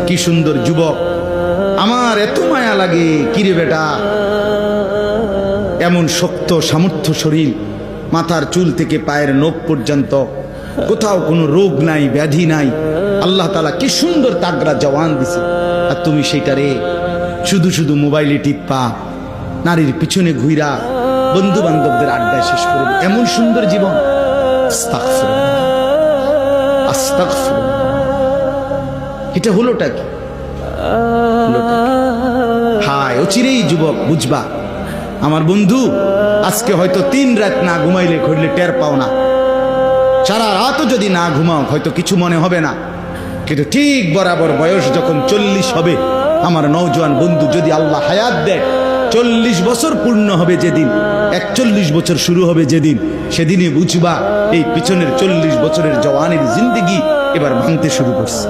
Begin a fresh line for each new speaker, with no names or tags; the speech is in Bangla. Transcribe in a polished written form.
কি সুন্দর যুবক, আমার এত মায়া লাগে। কিরে বেটা, এমন শক্ত সামর্থ্য শরীর, মাথার চুল থেকে পায়ের নখ পর্যন্ত কোথাও কোনো রোগ নাই, ব্যাধি নাই। আল্লাহ তাআলা কি সুন্দর তাগড়া জওয়ান দিছে, আর তুমি সেইটারে শুধু শুধু মোবাইলে টিপা, নারীর পিছনে ঘুইরা, বন্ধু বান্ধবদের আড্ডায় শেষ করে এমন সুন্দর জীবন। আস্তাগফিরুল্লাহ, আস্তাগফিরুল্লাহ। এটা হলোটা কি? হায়, অচিরেই যুবক বুঝবা। আমার বন্ধু, আজকে হয়তো 3 রাত না ঘুমাইলে ঘুরলে টের পাও না, সারা রাতও যদি না ঘুমাও হয়তো কিছু মনে হবে না, কিন্তু ঠিক বরাবর বয়স যখন 40 হবে, আমার নওজোয়ান বন্ধু, যদি আল্লাহ হায়াত দেয়, 40 বছর পূর্ণ হবে যেদিন, 41 বছর শুরু হবে যেদিন, সেদিনই বুঝবা এই পিছনের 40 বছরের জওয়ানির জিন্দেগি এবার ভাঙতে শুরু করছে।